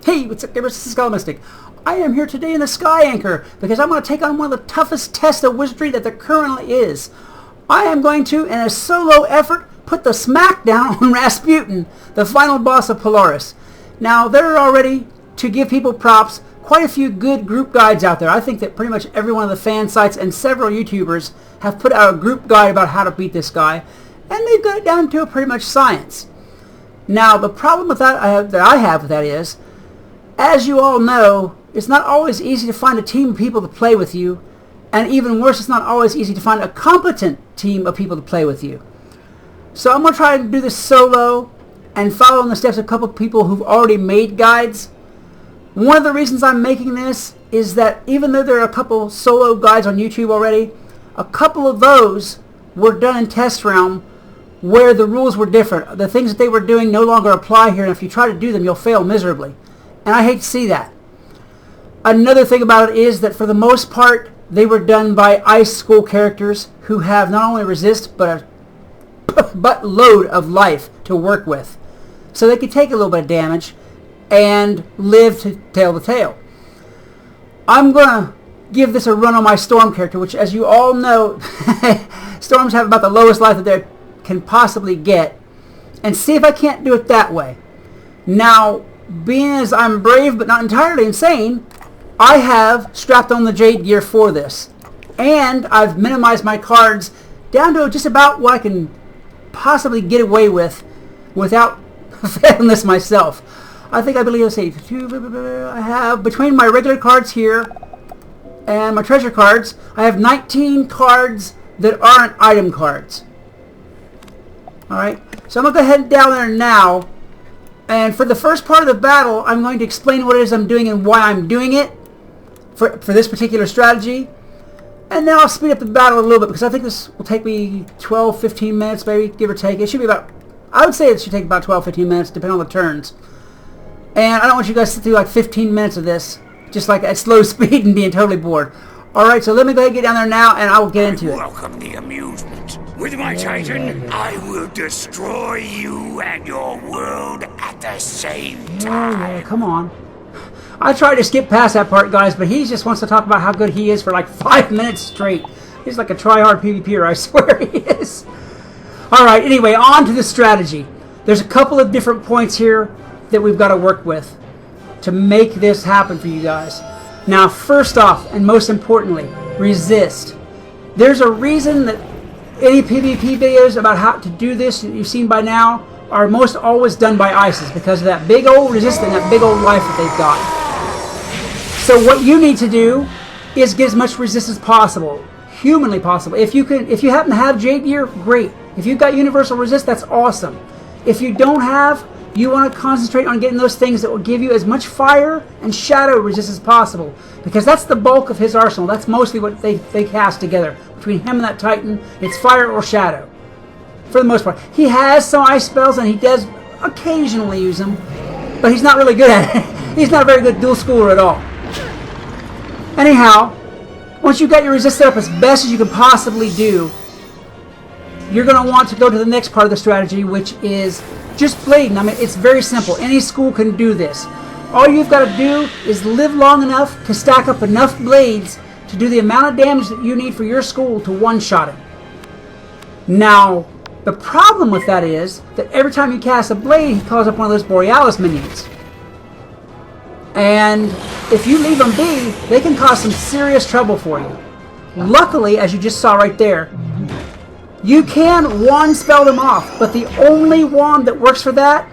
Hey, what's up, gamers? This is Skull Mystic. I am here today in the Sky Anchor because I'm going to take on one of the toughest tests of wizardry that there currently is. I am going to, in a solo effort, put the smackdown on Rasputin, the final boss of Polaris. Now, there are already, to give people props, quite a few good group guides out there. I think that pretty much every one of the fan sites and several YouTubers have put out a group guide about how to beat this guy, and they've got it down to a pretty much science. Now, the problem with that I have with that is, as you all know, it's not always easy to find a team of people to play with you, and even worse, it's not always easy to find a competent team of people to play with you. So I'm going to try to do this solo and follow in the steps of a couple of people who've already made guides. One of the reasons I'm making this is that even though there are a couple solo guides on YouTube already, a couple of those were done in test realm where the rules were different. The things that they were doing no longer apply here, and if you try to do them, you'll fail miserably. And I hate to see that. Another thing about it is that for the most part, they were done by ice school characters who have not only resist, but a buttload of life to work with. So they could take a little bit of damage and live to tell the tale. I'm going to give this a run on my Storm character, which, as you all know, Storms have about the lowest life that they can possibly get, and see if I can't do it that way. Now, being as I'm brave but not entirely insane, I have strapped on the Jade gear for this. And I've minimized my cards down to just about what I can possibly get away with without failing this myself. I believe, let's see, I have, between my regular cards here and my treasure cards, I have 19 cards that aren't item cards. Alright, so I'm going to go ahead down there now. And for the first part of the battle, I'm going to explain what it is I'm doing and why I'm doing it for this particular strategy. And then I'll speed up the battle a little bit because I think this will take me 12-15 minutes, maybe, give or take. It should be about, I would say it should take about 12-15 minutes, depending on the turns. And I don't want you guys to do like 15 minutes of this, just like at slow speed and being totally bored. Alright, so let me go ahead and get down there now, and I will get into it. Welcome the amusement. With my Titan, I will destroy you and your world at the same time. Oh, yeah, come on. I tried to skip past that part, guys, but he just wants to talk about how good he is for like 5 minutes straight. He's like a try-hard PvPer, I swear he is. Alright, anyway, on to the strategy. There's a couple of different points here that we've got to work with to make this happen for you guys. Now, first off, and most importantly, resist. There's a reason that any PvP videos about how to do this that you've seen by now are most always done by ISIS because of that big old resist and that big old life that they've got. So what you need to do is get as much resist as possible, humanly possible. If you happen to have Jade gear, great. If you've got universal resist, that's awesome. If you don't have, you want to concentrate on getting those things that will give you as much fire and shadow resist as possible, because that's the bulk of his arsenal. That's mostly what they cast together. Between him and that Titan, it's fire or shadow, for the most part. He has some ice spells, and he does occasionally use them, but he's not really good at it. He's not a very good dual schooler at all. Anyhow, once you've got your resist set up as best as you can possibly do, you're going to want to go to the next part of the strategy, which is just blading. I mean, it's very simple. Any school can do this. All you've got to do is live long enough to stack up enough blades to do the amount of damage that you need for your school to one-shot him. Now, the problem with that is that every time you cast a blade, he calls up one of those Borealis minions. And if you leave them be, they can cause some serious trouble for you. Luckily, as you just saw right there, you can wand spell them off, but the only wand that works for that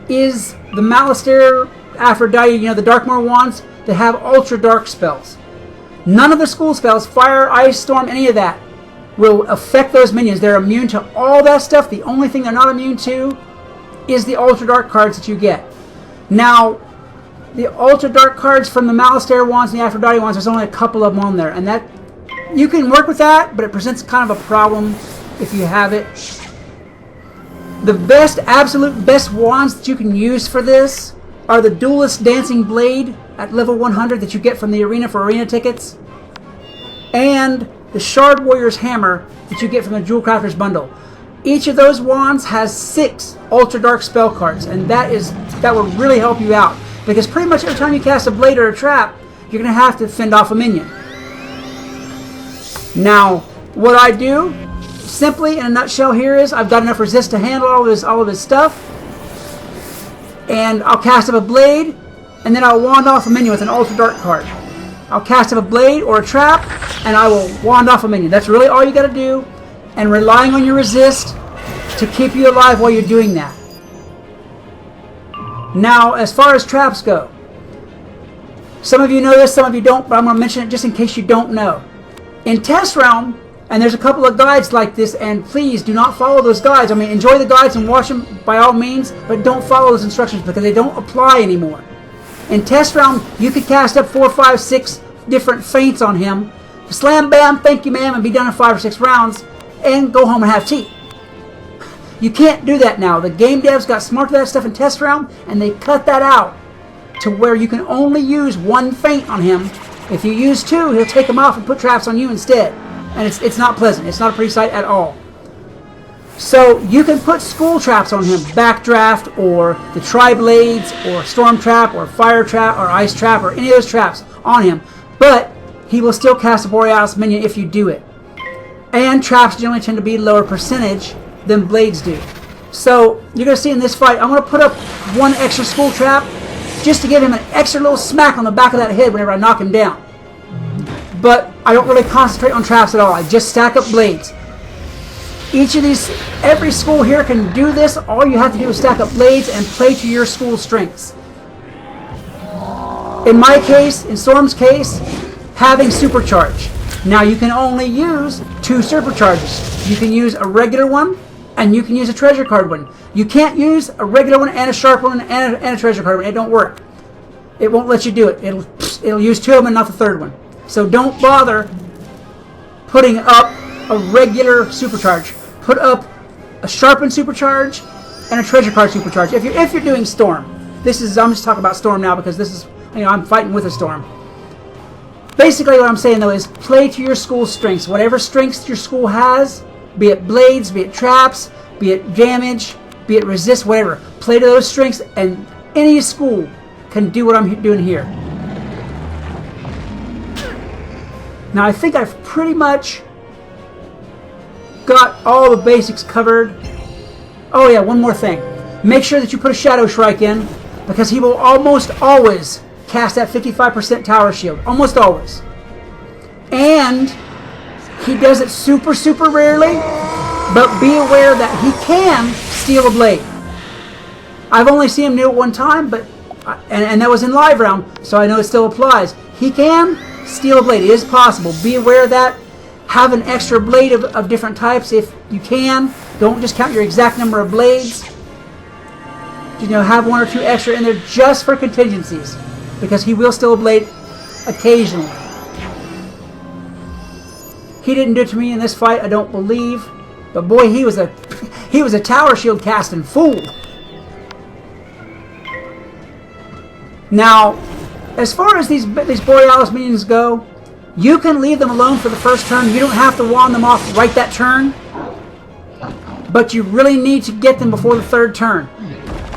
is the Malistaire, Aphrodite, the Darkmoor wands that have ultra dark spells. None of the school spells, fire, ice, storm, any of that, will affect those minions. They're immune to all that stuff. The only thing they're not immune to is the ultra dark cards that you get. Now, the ultra dark cards from the Malistaire wands and the Aphrodite wands, there's only a couple of them on there, and that you can work with that, but it presents kind of a problem if you have it. The best, absolute best wands that you can use for this are the Duelist Dancing Blade at level 100 that you get from the arena for arena tickets, and the Shard Warrior's Hammer that you get from the Jewel Crafter's Bundle. Each of those wands has 6 Ultra Dark spell cards, and that will really help you out. Because pretty much every time you cast a blade or a trap, you're going to have to fend off a minion. Now, what I do, simply in a nutshell here is, I've got enough resist to handle all of his stuff. And I'll cast up a blade, and then I'll wand off a minion with an Ultra Dark card. I'll cast up a blade or a trap, and I will wand off a minion. That's really all you got to do, and relying on your resist to keep you alive while you're doing that. Now, as far as traps go, some of you know this, some of you don't, but I'm going to mention it just in case you don't know. In Test Realm, and there's a couple of guides like this, and please do not follow those guides. I mean, enjoy the guides and watch them by all means, but don't follow those instructions because they don't apply anymore. In Test Realm, you could cast up 4, 5, 6 different feints on him, slam bam, thank you ma'am, and be done in 5 or 6 rounds, and go home and have tea. You can't do that now. The game devs got smart to that stuff in Test Realm, and they cut that out to where you can only use 1 feint on him. If you use 2, he'll take them off and put traps on you instead. And it's not pleasant. It's not a pretty sight at all. So you can put school traps on him, Backdraft, or the Tri-Blades, or Storm Trap, or Fire Trap, or Ice Trap, or any of those traps on him. But he will still cast a Borealis minion if you do it. And traps generally tend to be lower percentage than blades do. So you're going to see in this fight, I'm going to put up 1 extra school trap just to give him an extra little smack on the back of that head whenever I knock him down. But I don't really concentrate on traps at all. I just stack up blades. Each of these, every school here can do this. All you have to do is stack up blades and play to your school strengths. In my case, in Storm's case, having supercharge. Now you can only use 2 supercharges. You can use a regular one, and you can use a treasure card one. You can't use a regular one and a sharp one and a treasure card one. It don't work. It won't let you do it. It'll use 2 of them and not the 3rd one. So don't bother putting up a regular supercharge. Put up a sharpened supercharge and a treasure card supercharge. If you're doing Storm, I'm just talking about Storm now because this is, I'm fighting with a Storm. Basically, what I'm saying though is play to your school's strengths. Whatever strengths your school has, be it blades, be it traps, be it damage, be it resist, whatever. Play to those strengths, and any school can do what I'm doing here. Now I think I've pretty much got all the basics covered. Oh yeah, one more thing. Make sure that you put a Shadow Shrike in, because he will almost always cast that 55% tower shield. Almost always. And he does it super, super rarely, but be aware that he can steal a blade. I've only seen him do it 1 time, but and that was in live round, so I know it still applies. He can steal a blade. It is possible. Be aware of that. Have an extra blade of different types if you can. Don't just count your exact number of blades. Have 1 or 2 extra in there just for contingencies, because he will steal a blade occasionally. He didn't do it to me in this fight, I don't believe, but boy, he was a tower shield casting fool. Now, as far as these Borealis minions go, you can leave them alone for the first turn. You don't have to wand them off right that turn, but you really need to get them before the 3rd turn.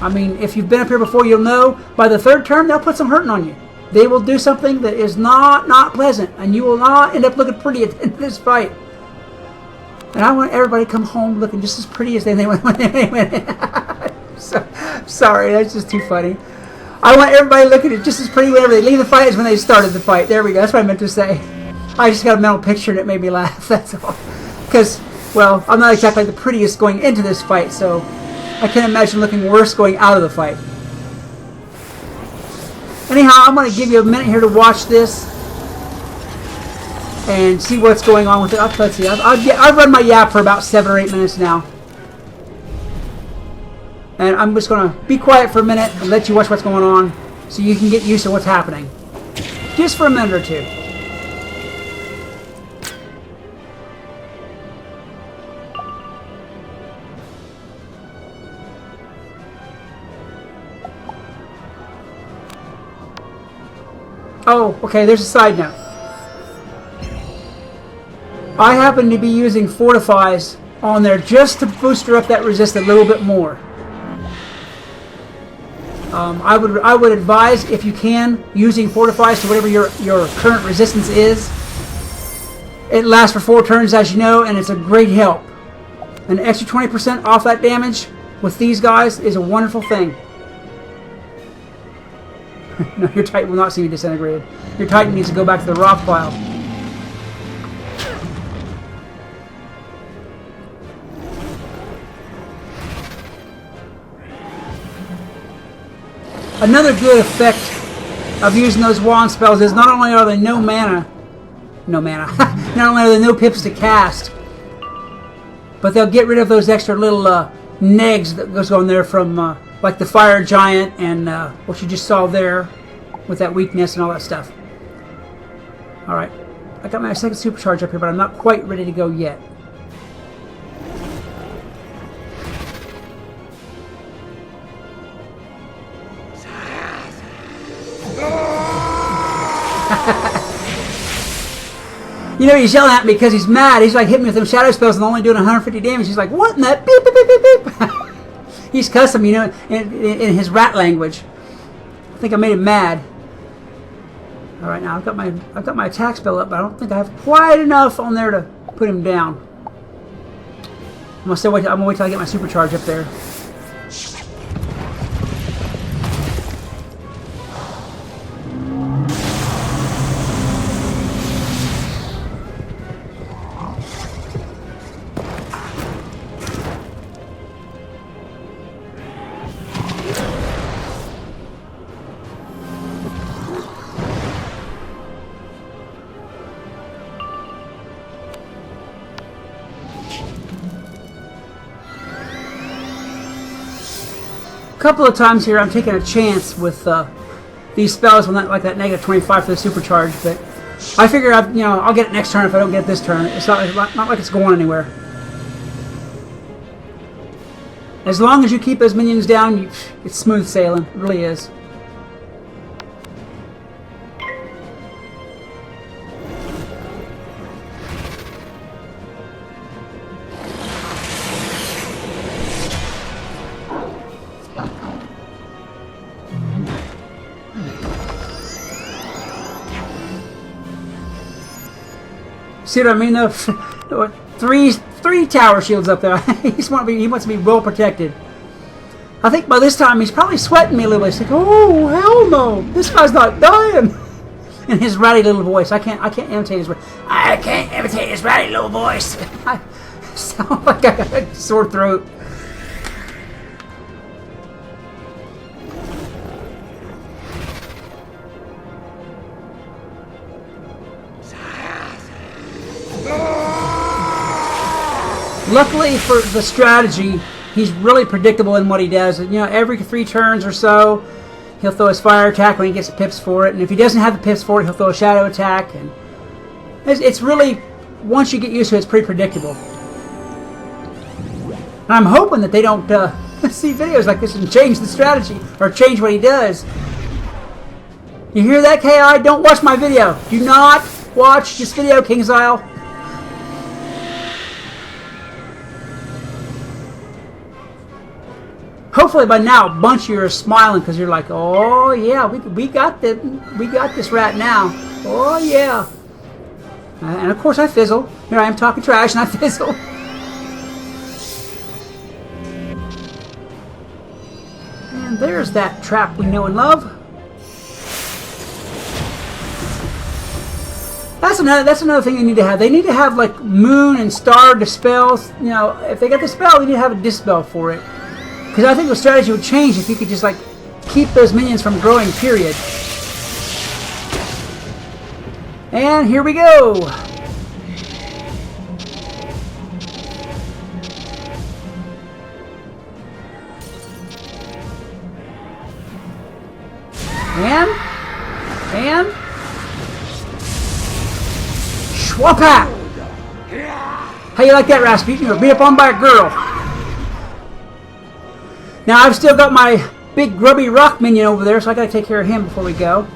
I mean, if you've been up here before, you'll know by the 3rd turn they'll put some hurting on you. They will do something that is not pleasant, and you will not end up looking pretty in this fight. And I want everybody to come home looking just as pretty as they went when they went in. Sorry, that's just too funny. I want everybody looking at just as pretty whenever they leave the fight as when they started the fight. There we go. That's what I meant to say. I just got a mental picture and it made me laugh. That's all. Because, well, I'm not exactly the prettiest going into this fight, so I can't imagine looking worse going out of the fight. Anyhow, I'm going to give you a minute here to watch this and see what's going on with it. Let's see. I've run my yap for about 7 or 8 minutes now. And I'm just going to be quiet for a minute and let you watch what's going on so you can get used to what's happening. Just for a minute or 2. Oh, okay, there's a side note. I happen to be using Fortifies on there just to booster up that resist a little bit more. I would advise, if you can, using fortifies to whatever your current resistance is. It lasts for 4 turns, as you know, and it's a great help. An extra 20% off that damage with these guys is a wonderful thing. No, your Titan will not see me disintegrated. Your Titan needs to go back to the rock pile. Another good effect of using those wand spells is not only are they no mana, not only are there no pips to cast, but they'll get rid of those extra little negs that goes on there from like the fire giant and what you just saw there with that weakness and all that stuff. Alright, I got my second supercharge up here, but I'm not quite ready to go yet. You know, he's yelling at me because he's mad. He's like hitting me with them shadow spells and only doing 150 damage. He's like, what in that? Beep, beep, beep, beep, beep. He's cussing, you know, in his rat language. I think I made him mad. All right, now I've got my attack spell up, but I don't think I have quite enough on there to put him down. I'm gonna wait till I get my supercharge up there. A couple of times here I'm taking a chance with these spells when like that negative 25 for the supercharge, but I figure I'll get it next turn if I don't get it this turn. It's not like it's going anywhere. As long as you keep those minions down, it's smooth sailing. It really is. See what I mean though? three tower shields up there. He wants to be well protected. I think by this time he's probably sweating me a little bit. He's like, oh hell no, this guy's not dying. In his ratty little voice. I can't imitate his ratty little voice. I sound like I got a sore throat. Luckily for the strategy, he's really predictable in what he does. You know, every 3 turns or so, he'll throw his fire attack when he gets the pips for it, and if he doesn't have the pips for it, he'll throw a shadow attack. And it's really, once you get used to it, it's pretty predictable. And I'm hoping that they don't see videos like this and change the strategy or change what he does. You hear that, KI? Don't watch my video. Do not watch this video, King's Isle. Hopefully by now a bunch of you are smiling because you're like, oh yeah, we got this rat now. Oh yeah. And of course I fizzle. Here I am talking trash and I fizzle. And there's that trap we know and love. That's another thing they need to have. They need to have like moon and star dispels. You know, if they got the spell, they need to have a dispel for it. Because I think the strategy would change if you could just like keep those minions from growing, period. And here we go. And Schwappa! How you like that, Rasputin? You're beat up on by a girl. Now I've still got my big grubby rock minion over there, so I gotta take care of him before we go.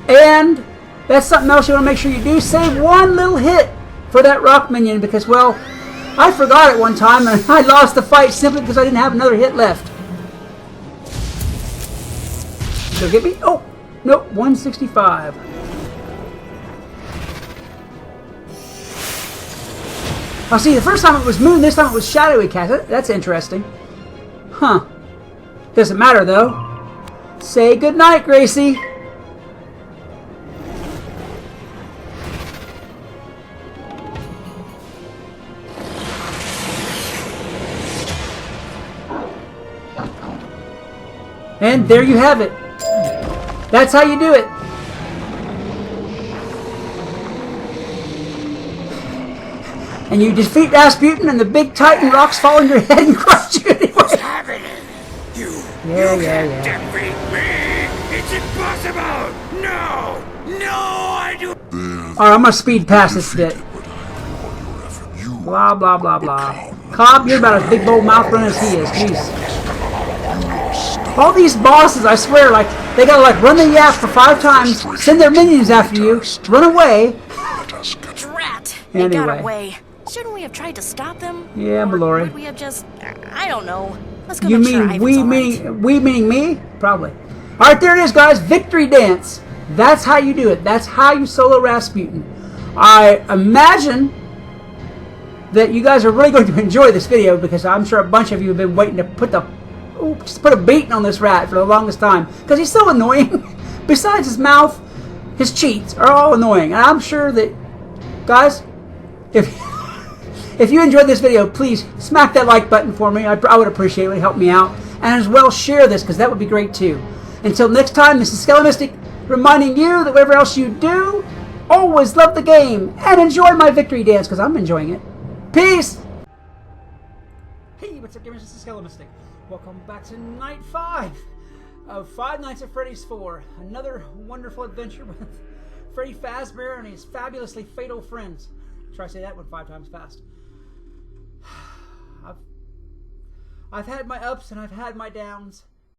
And that's something else you want to make sure you do. Save one little hit for that rock minion because, well, I forgot it one time and I lost the fight simply because I didn't have another hit left. Go get me. Oh, nope, 165. Oh, see, the first time it was moon, this time it was shadowy cat. That's interesting. Huh. Doesn't matter, though. Say goodnight, Gracie. And there you have it. That's how you do it. And you defeat Rasputin and the big Titan rocks fall on your head and crush you anyway. What's happening? You can't Yeah. defeat me! It's impossible! No! I do... Alright, I'm gonna speed past this bit. Blah, blah, blah, blah. Cobb, you're about as big bold mouth run as he is. Jeez. All these bosses, I swear, like, they gotta, like, run the yap for 5 times, send their minions after you, run away. Drat! They got Anyway. away. Shouldn't we have tried to stop them? Yeah, Or Mallory. would we have just... I don't know. Let's go You make sure mean Ivan's we all right. meaning me? Probably. Alright, there it is, guys. Victory dance. That's how you do it. That's how you solo Rasputin. I imagine that you guys are really going to enjoy this video because I'm sure a bunch of you have been waiting to put the just put a beating on this rat for the longest time because he's so annoying. Besides his mouth, his cheats are all annoying, and I'm sure that, guys, if you enjoyed this video, please smack that like button for me. I would appreciate it. It would help me out, and as well share this because that would be great too. Until next time, this is Skelly reminding you that whatever else you do, always love the game and enjoy my victory dance because I'm enjoying it. Peace. Hey, what's up, gamers? This is Skelly. Welcome back to night 5 of Five Nights at Freddy's 4. Another wonderful adventure with Freddy Fazbear and his fabulously fatal friends. Try to say that one 5 times fast. I've had my ups and I've had my downs.